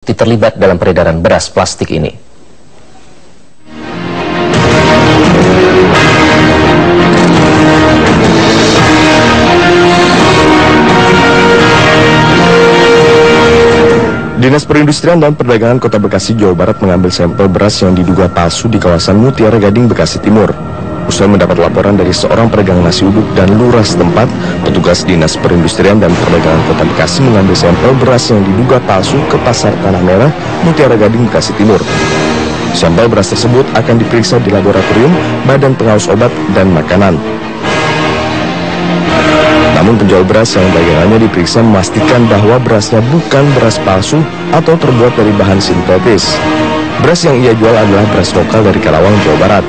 terlibat dalam peredaran beras plastik ini. Dinas Perindustrian dan Perdagangan Kota Bekasi, Jawa Barat mengambil sampel beras yang diduga palsu di kawasan Mutiara Gading, Bekasi Timur. Usai mendapat laporan dari seorang pedagang nasi uduk dan lurah setempat, petugas Dinas Perindustrian dan Perdagangan Kota Bekasi mengambil sampel beras yang diduga palsu ke Pasar Tanah Merah, Mutiara Gading, Bekasi Timur. Sampel beras tersebut akan diperiksa di laboratorium Badan Pengawas Obat dan Makanan. Namun penjual beras yang dagangannya diperiksa memastikan bahwa berasnya bukan beras palsu atau terbuat dari bahan sintetis. Beras yang ia jual adalah beras lokal dari Karawang, Jawa Barat.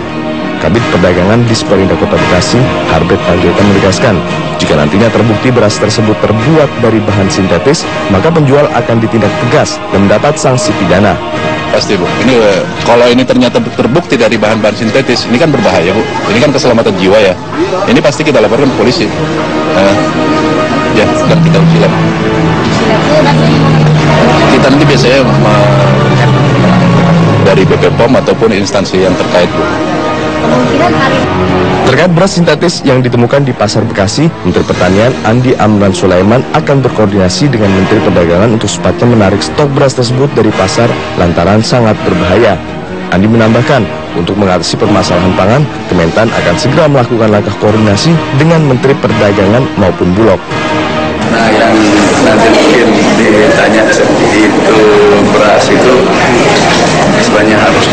Kabid Perdagangan Disperindak Kota Bekasi, Harbet Panjaitan menegaskan, jika nantinya terbukti beras tersebut terbuat dari bahan sintetis, maka penjual akan ditindak tegas dan mendapat sanksi pidana. Pasti Bu, ini kalau ini ternyata terbukti dari bahan-bahan sintetis, ini kan berbahaya Bu, ini kan keselamatan jiwa ya, ini pasti kita laporkan ke polisi. Ya, sekarang kita uji lab. Kita nanti biasanya dari BPOM ataupun instansi yang terkait Bu. Terkait beras sintetis yang ditemukan di Pasar Bekasi, Menteri Pertanian Andi Amran Sulaiman akan berkoordinasi dengan Menteri Perdagangan untuk secepatnya menarik stok beras tersebut dari pasar lantaran sangat berbahaya. Andi menambahkan, untuk mengatasi permasalahan pangan, Kementan akan segera melakukan langkah koordinasi dengan Menteri Perdagangan maupun Bulog. Nah, yang nanti mungkin ditanya itu beras itu sebenarnya harus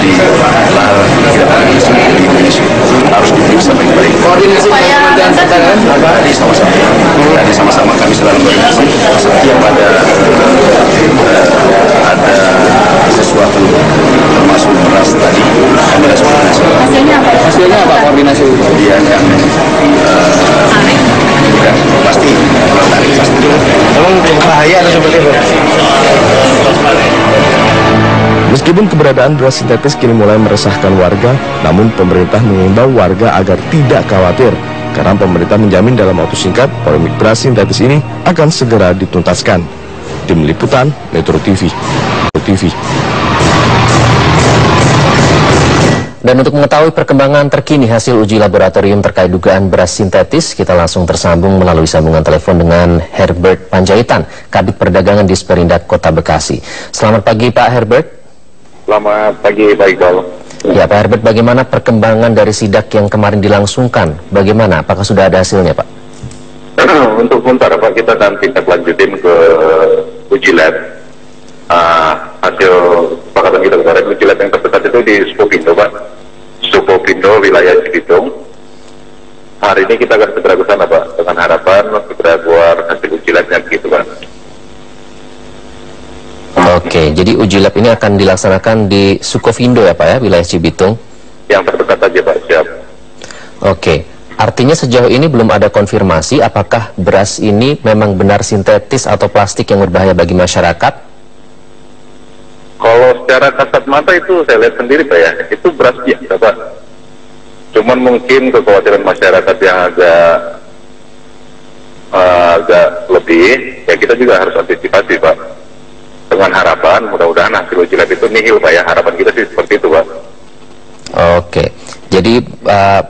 harus diperiksa baik-baik. Koordinasi dengan Perdagangan tadi sama-sama kami selalu koordinasi. Setiap ada sesuatu termasuk beras tadi kami harus koordinasi. Hasilnya apa koordinasi? Dia akan pasti tarik pasti. Memang bahaya atau seperti itu? Meskipun keberadaan beras sintetis kini mulai meresahkan warga, namun pemerintah mengimbau warga agar tidak khawatir, karena pemerintah menjamin dalam waktu singkat polemik beras sintetis ini akan segera dituntaskan. Tim Liputan Metro TV. Dan untuk mengetahui perkembangan terkini hasil uji laboratorium terkait dugaan beras sintetis, kita langsung tersambung melalui sambungan telepon dengan Harbet Panjaitan, Kabid Perdagangan Disperindak Kota Bekasi. Selamat pagi Pak Harbet. Selamat pagi Pak Iqbal. Ya Pak Harbet, bagaimana perkembangan dari sidak yang kemarin dilangsungkan? Bagaimana? Apakah sudah ada hasilnya Pak? Untuk sementara Pak, kita akan tindak lanjutin ke uji lab. Hasil kesepakatan kita kemarin, uji lab yang terdekat itu di Sukopindo Pak, Sukopindo wilayah Cibitung. Hari ini kita akan segera ke sana Pak, dengan harapan segera keluar hasil uji labnya begitu Pak. Oke, jadi uji lab ini akan dilaksanakan di Sukovindo ya Pak ya, wilayah Cibitung? Yang terdekat aja Pak, siap. Oke, artinya sejauh ini belum ada konfirmasi apakah beras ini memang benar sintetis atau plastik yang berbahaya bagi masyarakat? Kalau secara kasat mata itu saya lihat sendiri Pak ya, itu beras biasa Pak. Cuman mungkin kekhawatiran masyarakat yang agak lebih, ya kita juga harus antisipasi Pak. Dengan harapan mudah-mudahan hasil uji lab itu nihil Pak ya, harapan kita sih seperti itu Pak. Oke, jadi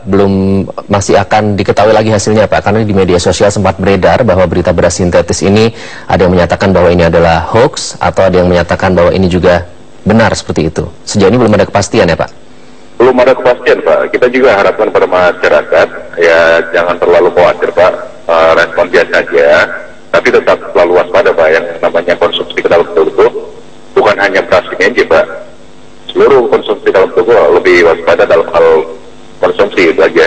belum masih akan diketahui lagi hasilnya Pak, karena di media sosial sempat beredar bahwa berita beras sintetis ini ada yang menyatakan bahwa ini adalah hoax atau ada yang menyatakan bahwa ini juga benar seperti itu. Sejauh ini belum ada kepastian ya Pak? Belum ada kepastian Pak, kita juga harapkan pada masyarakat ya jangan terlalu khawatir Pak, respon biasa aja, tapi tetap selalu waspada Pak, yang namanya konsumsi ke dalam tubuh bukan hanya beras ini aja Pak. Seluruh konsumsi dalam tubuh lebih waspada dalam hal konsumsi itu aja.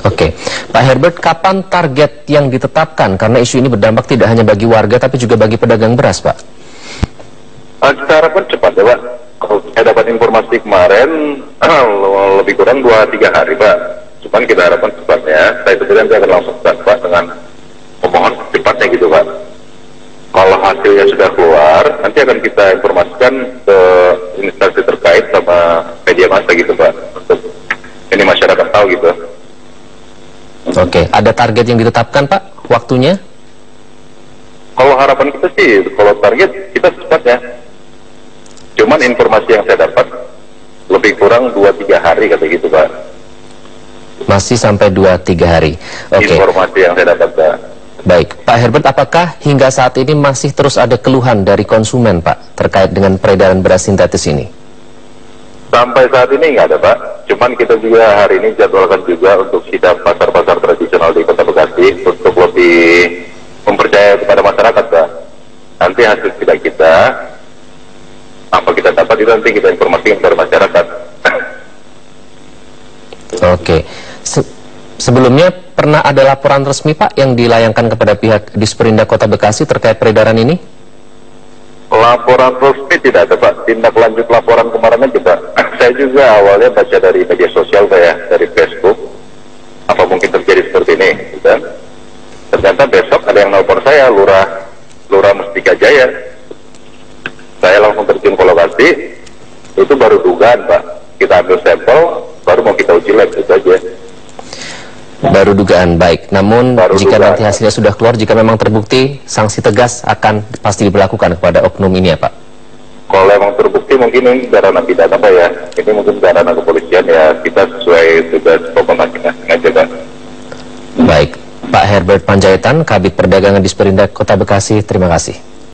Oke, Pak Harbet, kapan target yang ditetapkan? Karena isu ini berdampak tidak hanya bagi warga tapi juga bagi pedagang beras Pak. Kita harapkan cepat ya Pak. Kalau saya dapat informasi kemarin lebih kurang 2-3 hari Pak. Cuman kita harapkan cepatnya. Saya itu nanti akan langsung Pak dengan memohon cepatnya gitu Pak. Kalau hasilnya sudah keluar, nanti akan kita informasikan ke instansi terkait sama media massa gitu Pak, untuk ini masyarakat tahu gitu. Oke, ada target yang ditetapkan Pak, waktunya? Kalau harapan kita sih, kalau target kita secepatnya. Cuman informasi yang saya dapat lebih kurang 2-3 hari kata gitu Pak. Masih sampai 2-3 hari. Oke. Informasi yang saya dapat Pak. Baik, Pak Herbert, apakah hingga saat ini masih terus ada keluhan dari konsumen Pak terkait dengan peredaran beras sintetis ini? Sampai saat ini nggak ada Pak. Cuman kita juga hari ini jadwalkan juga untuk sidang pasar-pasar tradisional di Kota Bekasi untuk lebih mempercayai kepada masyarakat Pak. Nanti hasil sidak kita, apa kita dapat itu nanti kita informasikan kepada masyarakat. Oke. Sebelumnya pernah ada laporan resmi Pak yang dilayangkan kepada pihak Disperindak Kota Bekasi terkait peredaran ini? Laporan resmi tidak ada Pak. Tindak lanjut laporan kemarin aja Pak. Saya juga awalnya baca dari media sosial Pak ya, dari Facebook. Apa mungkin terjadi seperti ini? Gitu. Ternyata besok ada yang nelpon saya, Lurah Mustika Jaya. Saya langsung terjun ke lokasi. Itu baru dugaan Pak. Kita ambil sampel, baru mau kita uji lab, itu aja. Baru dugaan, baik. Namun jika nanti hasilnya sudah keluar, jika memang terbukti, sanksi tegas akan pasti diberlakukan kepada oknum ini ya Pak? Kalau memang terbukti mungkin ini ranah pidana Pak ya. Ini mungkin ranah kepolisian ya, kita sesuai tugas pokok masing-masing aja Pak. Baik, Pak Herbert Panjaitan, Kabid Perdagangan Disperindak Kota Bekasi, terima kasih.